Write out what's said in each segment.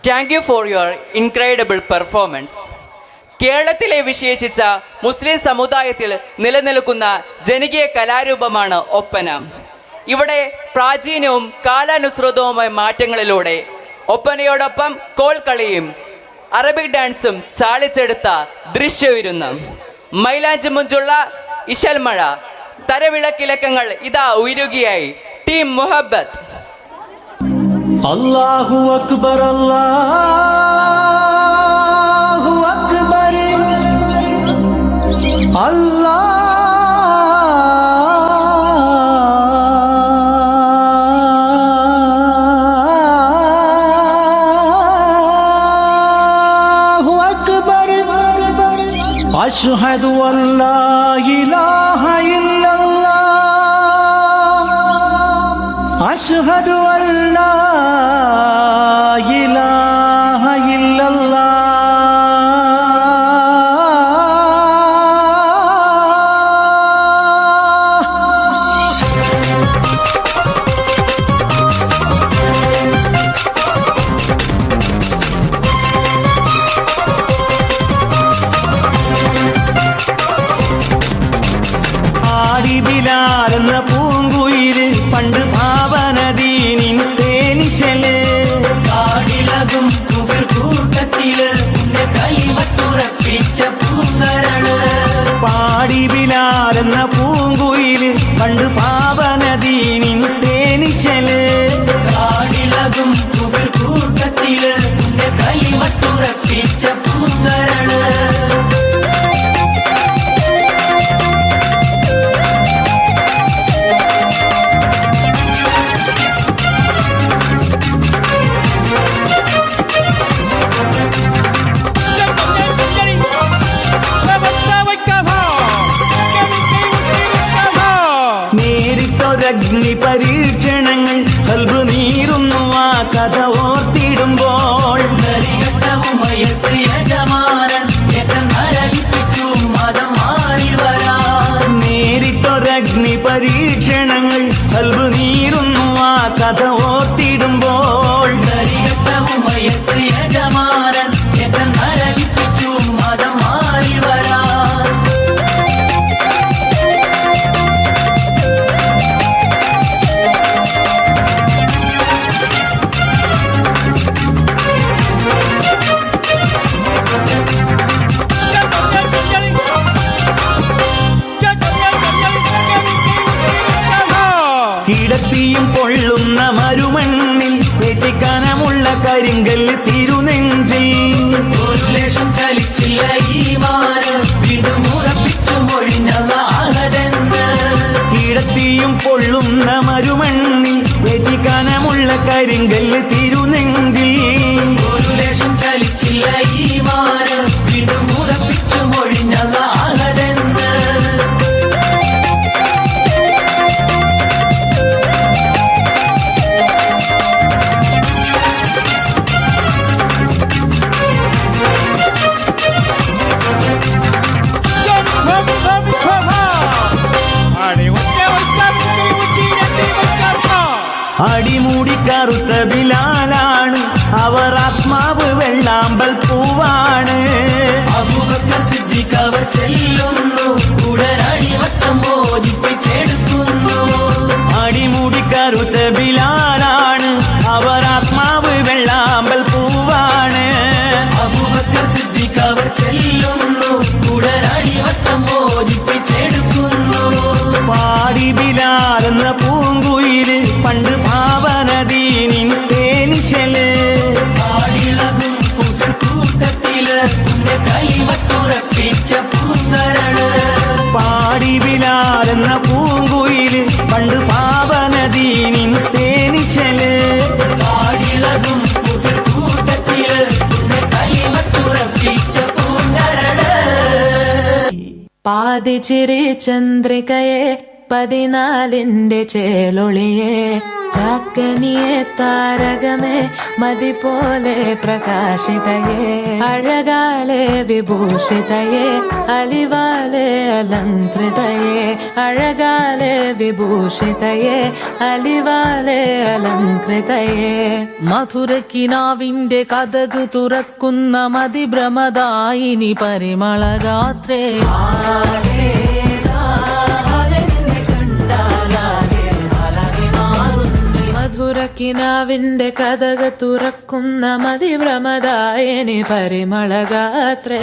Thank you for your incredible performance. കേരളത്തിലെ വിശേഷിച്ച മുസ്ലിം സമുദായത്തിൽ നിലനിൽക്കുന്ന ജനകീയ കലാരൂപമാണ് ഒപ്പന. ഇവിടെ പ്രാചീനവും കാലാനുസൃതവുമായ മാറ്റങ്ങളിലൂടെ ഒപ്പനയോടൊപ്പം കോൽക്കളിയും അറബിക് ഡാൻസും ചാലിച്ചെടുത്ത ദൃശ്യവിരുന്ന്. മൈലാഞ്ചി മുഞ്ചുള്ള ഇശൽമഴ, തരവിളക്കിലക്കങ്ങൾ ഇതാ ഉയരുകയായി. ടീം മുഹബത്ത്. അല്ലാഹു അക്ബർ, അല്ലാഹു അക്ബർ, അല്ലാഹു അക്ബർ. അശ്ഹദു അല്ലാ ഇലാഹ ഇല്ലല്ലാഹ്, അശ്ഹദു അല്ലാ ഇലാഹ ഇല്ലല്ലാഹ്. ആദിബിലാൽ എന്ന പൂങ്കുയില് പണ്ട് ഭാവനദീനിൻ തേനിശല്, കാടിലകും കുഫിർ കൂട്ടത്തില് ഉന്നെ കൈമട്ടുറപ്പിച്ച പൂങ്കരള്. പാടിബിലാൽ എന്ന പൂങ്കുയില് പണ്ട് ഭാവനദീനിൻ തേനിശല്, കാടിലകും കുഫിർ കൂട്ടത്തില് ഉന്നെ കൈമട്ടുറപ്പിച്ച പൂങ്കരള്. നേരിട്ടൊരഗ്നി പരീക്ഷണങ്ങൾ കൽബ് നീറുന്നു ആ കഥ ഓർത്തിടുമ്പോൾ. നരികട്ടവുമയത്ത് യജമാനൻ ഏറ്റം നരകിപ്പിച്ചു മതം മാറി വരാൻ. നേരിട്ടൊരഗ്നി പരീക്ഷണങ്ങൾ കൽബ് നീറുന്നു ആ കഥ ഓർത്തിടുമ്പോൾ. നരികട്ടവുമയത്ത് യജമാനൻ ഏറ്റം നരകിപ്പിച്ചു മതം മാറി വരാൻ. കിടത്തിയും പൊള്ളുന്ന മരുമണ്ണിൽ വെറ്റിക്കനമുള്ള കരിങ്കല്ല് തിരുനെഞ്ചിൽ. ഒരു ലേശം ചലിച്ചില്ല ഈ മാറ്, വീണ്ടും ഉറപ്പിച്ചു മൊഴിഞ്ഞത് ആഹതെന്ന്. കിടത്തിയും പൊള്ളുന്ന മരുമണ്ണിൽ വെറ്റിക്കനമുള്ള കരിങ്കല്ല് തിരുനെഞ്ചിൽ. ഒരു ലേശം ചലിച്ചില്ല ഈ മാറ്, വീണ്ടും ഉറപ്പിച്ചു മൊഴിഞ്ഞത് ആഹതെന്ന്. അടിമൂടി കറുത്ത ബിലാലാണ്, അവർ ആത്മാവ് വെള്ളാമ്പൽ പൂവാണ്. അബൂബക്കർ സിദ്ദീഖ് അവർ ചെല്ലുന്നു, ഉടനടിമത്തം മോചിപ്പിച്ചെടുക്കുന്നു. അടിമൂടി കറുത്ത ബിലാലാണ്, അവർ ആത്മാവ് വെള്ളാമ്പൽ പൂവാണ്. അബൂബക്കർ സിദ്ദീഖ് അവർ ചെല്ലുന്നു, ഉടനടിമത്തം മോചിപ്പിച്ചെടുക്കുന്നു. പാടി ബിലാൽ എന്ന പൂങ്കുയില് പണ്ട് ഭാവനദീനിൻ തേനിശല്, കാടിളകും കുഫിർ കൂട്ടത്തില് ഉന്നെ കൈമട്ടുറപ്പിച്ച പൂങ്കരള്. പാടി ബിലാൽ എന്ന പൂങ്കുയില് പണ്ട് ഭാവനദീനിൻ തേനിശല്, കാടിളകും കുഫിർ കൂട്ടത്തില് ഉന്നെ കൈമട്ടുറപ്പിച്ച പൂങ്കരള്. പാതി ചിരി ചന്ദ്രികയെ 14 ചേലൊളിയെ പ്രാക്കനിയെ താരകമേ മതി പോലെ പ്രകാശിതയെ അഴകാലെ വിഭൂഷിതയെ അലിവാലെ അലങ്കൃതയെ അഴകാലെ വിഭൂഷിതയെ അലിവാലെ അലങ്കൃതയെ മധുരക്കിനാവിന്റെ കഥക് തുറക്കുന്ന മതിഭ്രമദായിനി പരിമളഗാത്രേ മധുരക്കിനാവിന്റെ കഥക് തുറക്കുന്ന മതിഭ്രമദായിനി പരിമളഗാത്രേ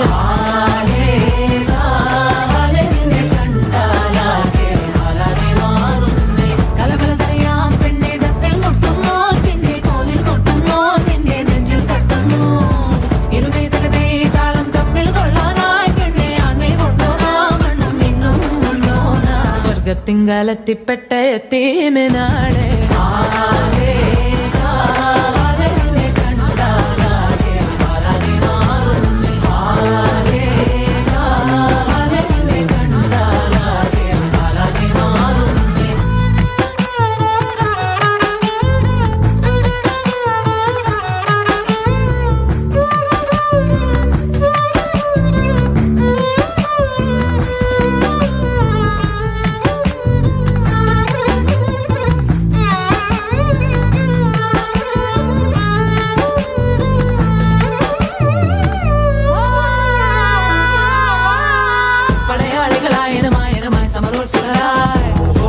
കലബലതറിയാം പെണ്ണെ ദഫിൽ മുട്ടുന്നു പിന്നെ കോലിൽ കൊട്ടുന്നു നിന്നെ നെഞ്ചിൽ തട്ടുന്നു ഇരുവേതകതേ താളം തമ്മിൽ കൊള്ളാനായി പെണ്ണെ ആണെ കൊണ്ടോനാ മണ്ണും മിന്നും കൊണ്ടോനാ സ്വർഗത്തിങ്കലെത്തിപ്പെട്ട എത്തീമിനാളെ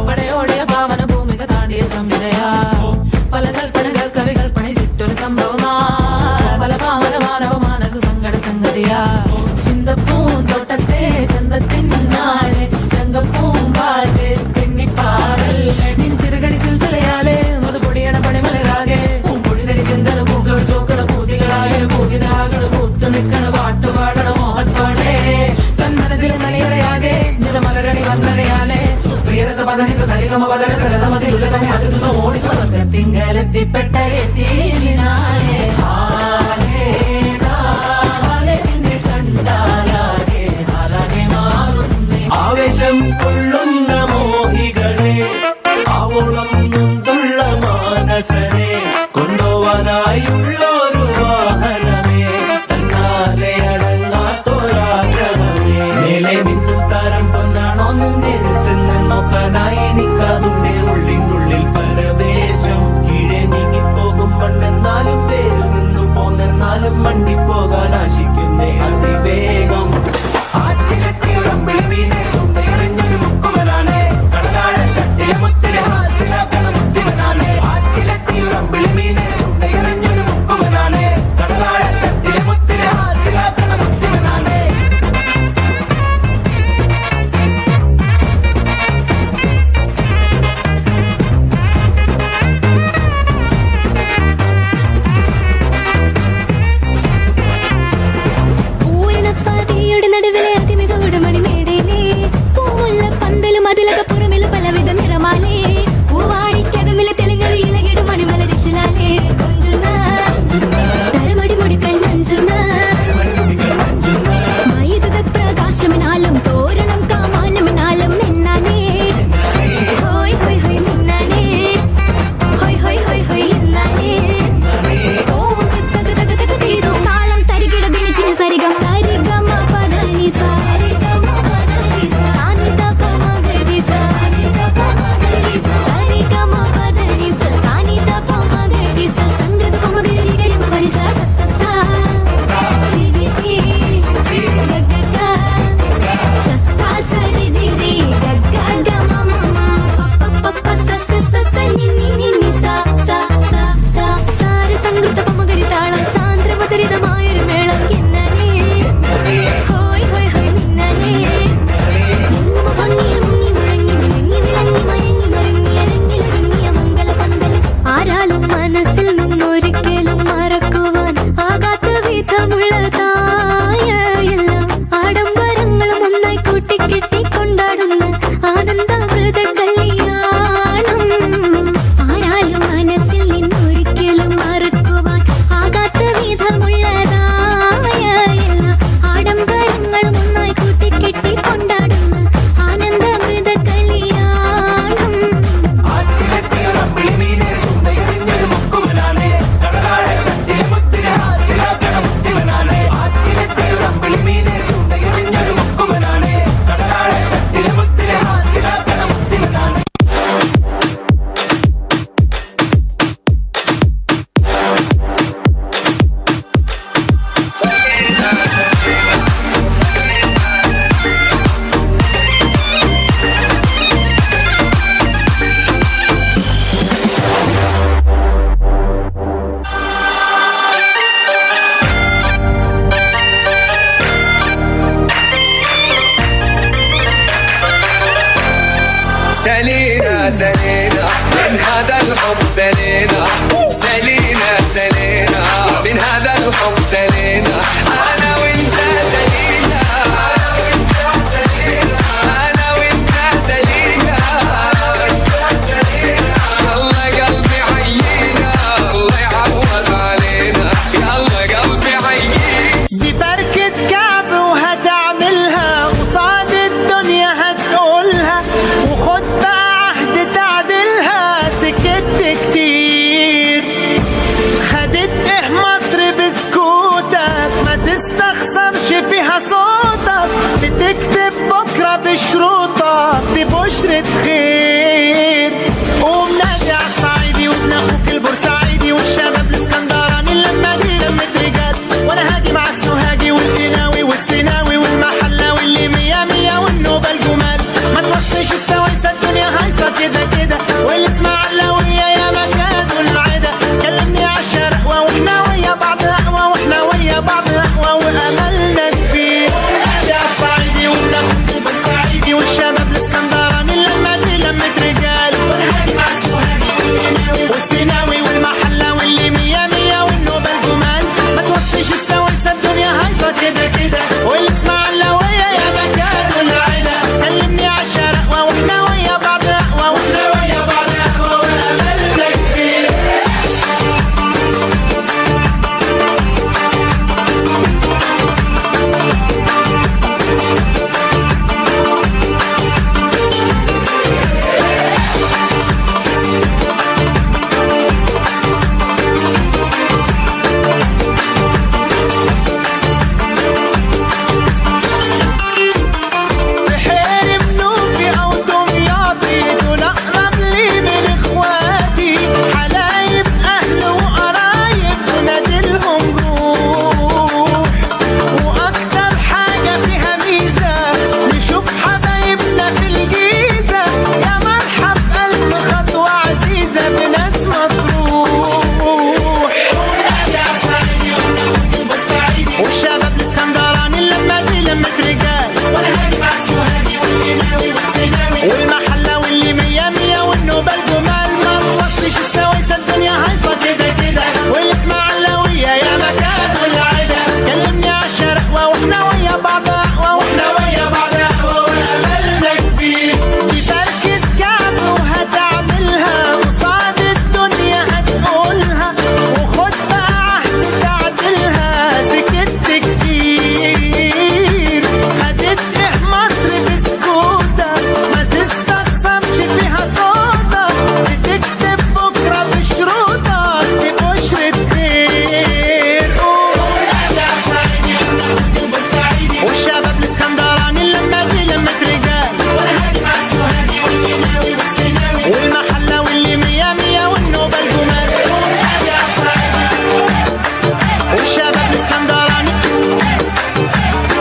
പടയോടിയ പാവന ഭൂമിക താണ്ടിയ സംവിധയാ പല കൽപ്പനകൾ കവികൾ പണിതിട്ടൊരു സംഭവമാ പല പാവന മാനവ മാനസ സങ്കട സംഗതിയാ ചിന്തപ്പൂന്തോട്ടത്തെ ചന്തത്തിനാളെ ശങ്കപ്പൂമ്പാറ്റ് തെന്നിപ്പാറൽ നിൻചിറകടി സിൽസിലയാലെ മധുപൊടിയണ പണിമലരാകെ പൂമ്പൊടി തരി ചിന്തന പൂക്കൾ ചോക്കള പൂതികളായ പൂവിതാകൾ പൂത്തു നിൽക്കണ പാട്ടുപാടണ മോഹത്തോടെ തന്മനത്തിൽ മണിയറയാകെ നിറമലരണി വന്നതയാലെ സ്വർഗത്തിങ്കലെത്തിപ്പെട്ട എത്തീമിനാളെ ആവേശം കൊള്ളുന്ന മോഹികളെ ആവോളം നൊന്തുള്ള മാനസരെ കൊണ്ടുപോവാനായുള്ളൊരു വാഹനമേ തന്നാലെ അടങ്ങാത്തൊരാഗ്രഹമേ മേലെ മിന്നും താരം പൊന്നാണോ നേരിൽ ചെന്ന് നോക്കാനായി നിൽക്കാതുണ്ട് ഉള്ളിനുള്ളിൽ പരവേശം കീഴെ നീങ്ങിപ്പോകും പണ്ടെന്നാലും سلينا من هذا الحب سلينا سلينا سلينا من هذا الحب سلينا أنا وأنت سلينا أنا وأنت سلينا يلا قلبي عيينا الله يعوض علينا يلا قلبي عيينا دي بركة كعب وهتعملها قصاد الدنيا هتقولها وخد بقى عهد تعدلها سكت كتير خدت ايه مصر بسكوتك ما تستخسرش فيها صوتك بتكتب بكرة بشروطك دي بشرة خير قوم نادي عالصعيدي وابن اخوك البورسعيدي والشباب الاسكندراني لما دي لمة رجال وانا هاجي مع السوهاجي والقناوي والسيناوي والمحلاوي اللي مية مية والنوبة الجمال ما توصيش السويسة الدنيا هايصة كده كده والاسماعيلاوية يا مكان والعدا كلمني عالشرق واحنا ويا بعض اقوى واحنا ويا بعض اقوى واملنا كبير نادي عالصعيدي وابن اخوك البورسعيدي والشباب الاسكندراني لما دي لمة رجال وانا هاجي مع السوهاجي والسيناوي والمحلاوي اللي مية مية والنوبة الجمال ما توصيش السويسة الدنيا هايصة كده كده والاسماعيلاوية يا مكان والعدا كلمني عالشرق واحنا ويا بعض اقوى واحنا ويا بعض اقوى واملنا كبير بحير منوفي او دمياطي دول اقرب لي من اخواتي حلايب اهل وقرايب ونادلهم روح واكتر حاجه فيها ميزه نشوف حبايبنا في الجيزه يا مرحب الف خطوه عزيزه بناس مطروح نادي عالصعيدي والشباب الاسكندراني لما دي لمة رجال وانا هاجي مع السوهاجي والقناوي والسيناوي والمحلاوي اللي مية مية والنوبة الجمال ما توصيش السويسة الدنيا هايصة كده كده والاسماعيلاوية يا مكان والعدا كلمني عالشرق واحنا ويا بعض اقوى واحنا ويا بعض اقوى واملنا كبير دي بركة كعب وهتعملها قصاد الدنيا هتقولها وخد بقى عهد تعدلها سكت كتير خدت ايه مصر بسكوتك ما تستخسرش فيها صوتك بتكتب بكرة بشروطك دي بشرة خير نادي عالصعيدي وابن اخوك البورسعيدي والشباب الاسكندراني لما دي لمة رجال وانا هاجي مع السوهاجي والقناوي والسيناوي والمحلاوي اللي مية مية والنوبة الجمال نادي عالصعيدي والشباب الاسكندراني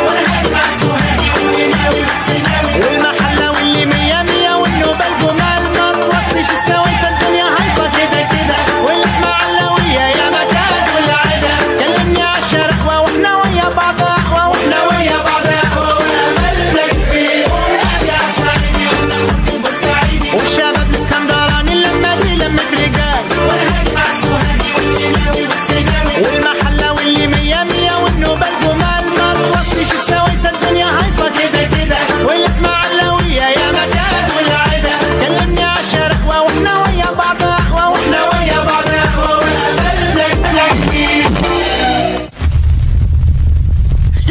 وانا هاجي مع السوهاجي والقناوي والسيناوي والمحلاوي اللي مية مية والنوبة الجمال ما توصيش السويسة الدنيا هايصة كده كده والاسماعيلاوية يا مكان والعدا كلمني عالشرق واحنا ويا بعض اقوى واحنا ويا بعض اقوى واملنا كبير نادي عالصعيدي وابن اخوك البورسعيدي والشباب الاسكندراني لما دي لمة رجال وانا هاجي مع السوهاجي والقناوي والسيناوي والمحلاوي اللي مية مية والنوبة الجمال ما توصيش السويسة الدنيا هايصة كده كده والاسماعيلاوية يا مكان والعدا كلمني عالشرق واحنا ويا بعض اقوى واحنا ويا بعض اقوى واملنا كبير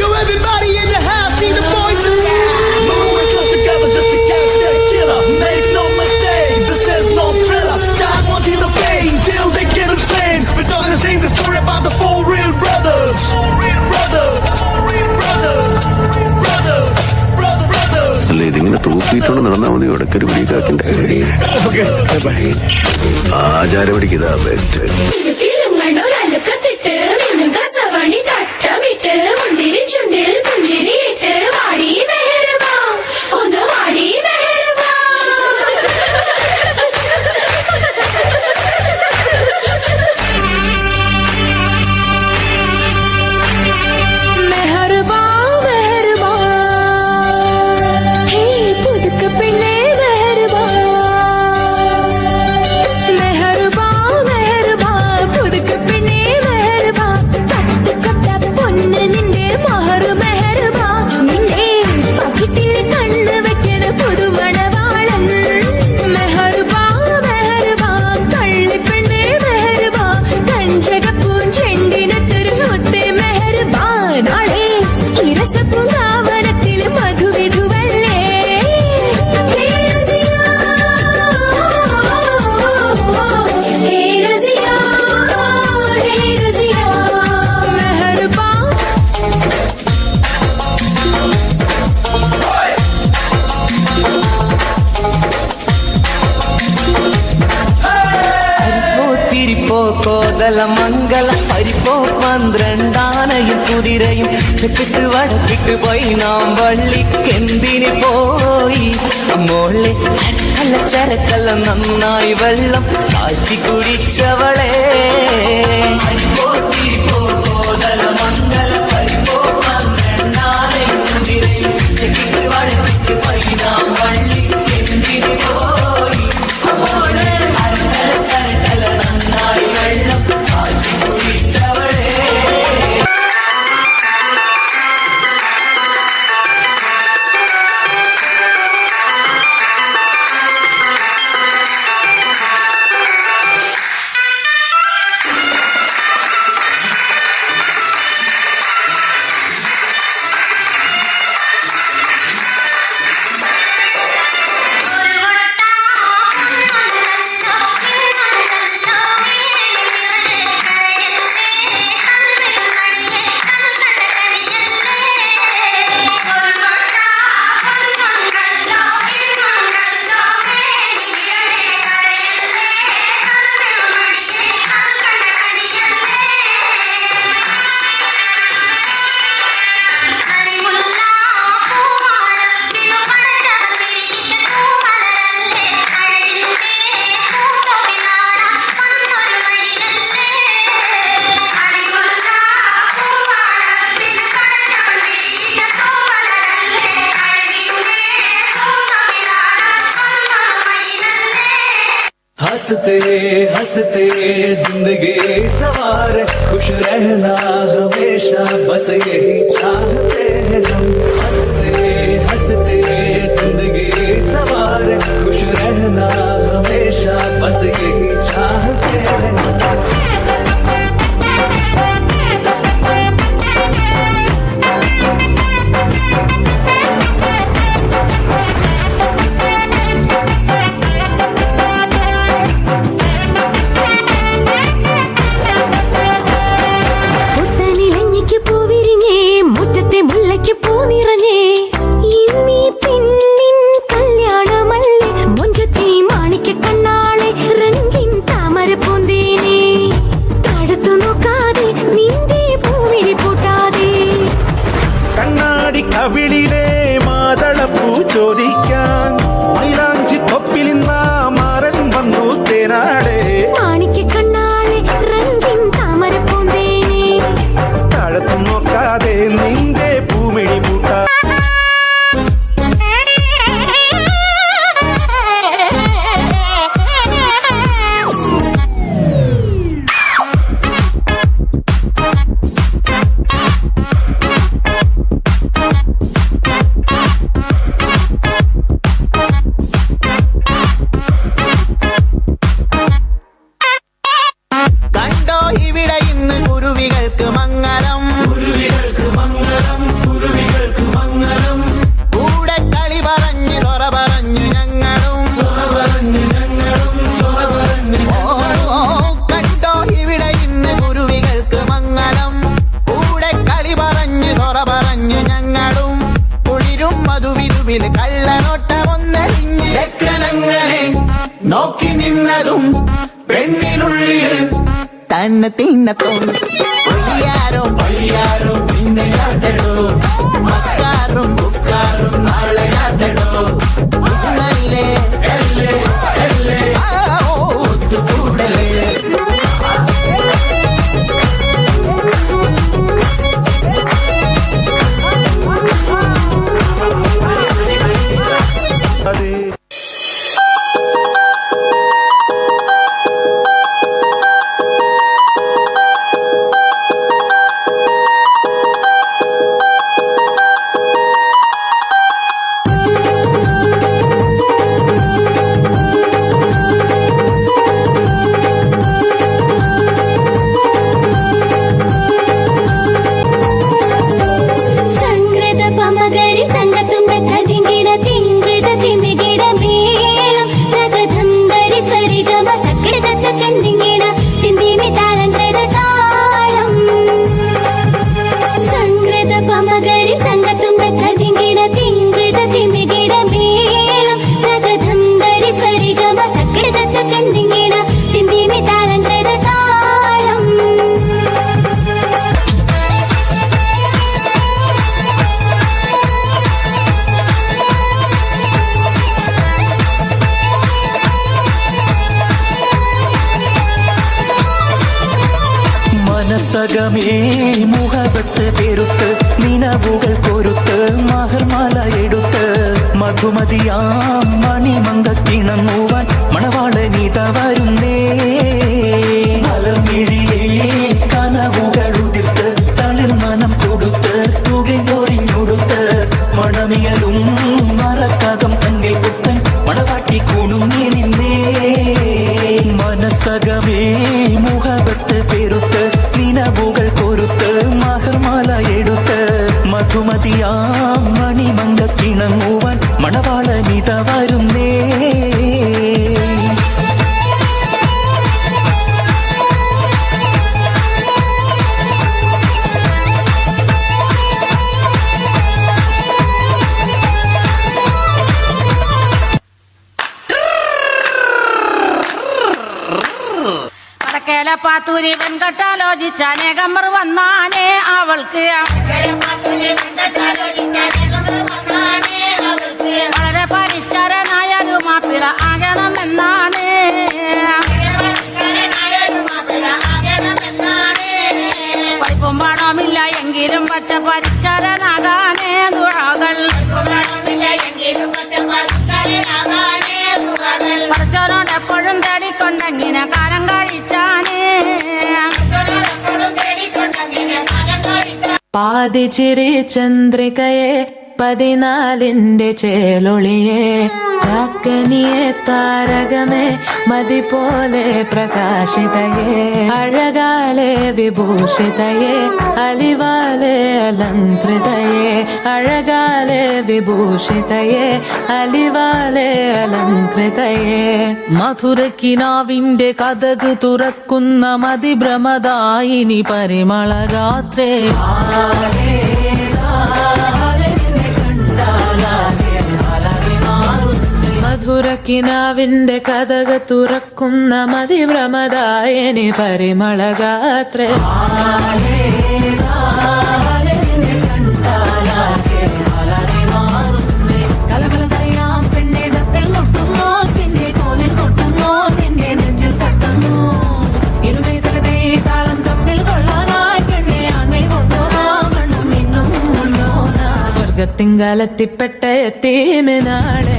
Yo, everybody in the house, see the boys in town. We're close together just to catch that killer. Make no mistake, this is no thriller. God wants you to pay till they get him slain. We're gonna sing the story about the four real brothers. Brothers. അല്ല ഇതിങ്ങനെ തൂക്കിയിട്ടുണ്ട് നടന്നാൽ മതി ഇടയ്ക്കൊരു പിടിക്കാക്കിന്റെ ആചാരപടിക്ക് ഇതാ best കത്തിട്ട് മിന്നും കസവണി തട്ടമിട്ട് മുന്തിരി ചുണ്ടിൽ പുഞ്ചിരിയിട്ട് വാടി മെഹർബാ ഒന്ന് വാടി മെഹർബാ മെഹർബാ മെഹർബാ ഹേ പുതുക്ക പെണ്ണേ മെഹർബാ കോതല മംഗല പരിപ്പോ 12 കുതിരയും തെക്കിട്ട് വടക്കിട്ട് പോയി നാം വള്ളിക്കെന്തിന് പോയി മോളെ അല്ല ചരക്കല്ല നന്നായി വെള്ളം കാച്ചി കുടിച്ചവളെ കോതല മംഗല പരിപ്പോ 12 കുതിരയും തെക്കിട്ട് വടക്കിട്ട് പോയി നാം വള്ളിക്കെന്തിന് പോയി മോളെ ചരക്കല്ല നന്നായി വെള്ളം കാച്ചി കുടിച്ചവളെ हंसते हंसते जिंदगी सवार खुश रहना हमेशा बस यही चाहते हैं हम हंसते हंसते जिंदगी सवार खुश रहना हमेशा बस यही चाहते हैं हम മുത്തനിലഞ്ഞിക്ക് പൂവിരിഞ്ഞേ മുറ്റത്തെ മുല്ലയ്ക്ക് പൂ നിറഞ്ഞേ ഇന്നീ പെണ്ണിൻ കല്യാണമല്ലേ മുഞ്ചത്തെ മാണിക്ക കണ്ണാളെ റംഗിൻ താമര പൂന്തേനെ തടുത്തു നോക്കാതെ നിന്റെ പൂവിഴി പൂട്ടാതെ കണ്ണാടി കവിളിലെ മാതളപ്പൂ ചോദിക്കാൻ മൈലാഞ്ചി തൊപ്പിൽ നിന്നാ മാറൻ വന്നു തേനാടെ മാണിക്ക കണ്ണാളെ റംഗിൻ താമര പൂന്തേനെ താഴത്തു നോക്കാതെ നിന്റെ പൂമിഴി പൂട്ടാ കണ്ടോ ഇവിടെ ഇന്ന് കുരുവികൾക്ക് മംഗളം കൂടെ കളി പറഞ്ഞു സൊറ പറഞ്ഞു ഞങ്ങളും ഓ, കണ്ടോ ഇവിടെ ഇന്ന് കുരുവികൾക്ക് മംഗളം കൂടെ കളി പറഞ്ഞു സൊറ പറഞ്ഞു ഞങ്ങളും കുളിരും മധുവിധുവിൽ കള്ളനോട്ടമൊന്നരിഞ്ഞ് ചക്രനങ്ങളെ നോക്കി നിന്നതും പെണ്ണിനുള്ളിൽ തന്നെ തിന്നത്തും പൊയ്യാരോ പിന്നെ കാട്ടടോ മക്കാറും ബുക്കാറും നാളെ കാട്ടടോ നല്ലേ ഒത്തുകൂടലേ അതെ മനസ്സകമേ മുഹബത്ത് പെരുത്ത് നിനവുകൾ കൊരുത്ത് മഹർമാല എടുത്ത് മധുമതിയാം മണിമങ്കക്കിണങ്ങുവാൻ മണവാളനീത വരുന്നേ മലർമിഴിയേ കനവുകൾ ഉതിർത്ത് തളിർ മനം കൊടുത്ത് തുകയൊറിഞ്ഞൊടുത്ത് മണമിയലും മറക്കകം തങ്ങിൽ പുത്തൻ മണവാട്ടി കുണുങ്ങി നിന്നേ മനസ്സകമേ മുഹബത്ത് പെരുത്ത് നിനവുകൾ കൊരുത്ത് മഹർമാല എടുത്ത് മധുമതിയാം മണിമങ്കക്കിണങ്ങുവാൻ മണവാളനിത വരുന്നേ പാത്തൂരി വെൺകട്ടാലോചിച്ച അനേകമർ വന്നാനേ അവൾക്ക് വളരെ പരിഷ്കാരനായൊരു മാപ്പിള ആകണമെന്നാണ് പഠിപ്പും പാടമില്ല എങ്കിലും പച്ച പരിഷ്കാരനാകാനേ ദുആകൾ പഠിച്ചവനോട് എപ്പോഴും തേടിക്കൊണ്ടെങ്ങനെ കാലം കഴിച്ചാനേ പാതിച്ചിരി ചന്ദ്രികയെ 14 ചേലൊളിയെ രാക്കനിയെ താരകമേ മതി പോലെ പ്രകാശിതയെ അഴകാലെ വിഭൂഷിതയെ അലിവാലെ അലങ്കൃതയെ അഴകാലെ വിഭൂഷിതയെ അലിവാലെ അലങ്കൃതയെ മധുരക്കിനാവിന്റെ കഥക് തുറക്കുന്ന മതിഭ്രമദായിനി പരിമളഗാത്രേ മധുരക്കിനാവിന്റെ കഥക തുറക്കുന്ന മതിഭ്രമദായിനി പരിമളഗാത്രേ കലബലതറിയാം പെണ്ണെ ദത്തിൽ മുട്ടുന്നോ പിന്നെ കോലിൽ കൊട്ടുന്നോ നിന്റെ നെഞ്ചിൽ തട്ടുന്നു ഇരുമേതലതേ താളം തമ്മിൽ കൊള്ളാനായി പെണ്ണെ ആൺമേ കൊണ്ടോനാ മണ്ണും ഇന്നും കൊണ്ടോനാ സ്വർഗത്തിങ്കലെത്തിപ്പെട്ട എത്തീമിനാളെ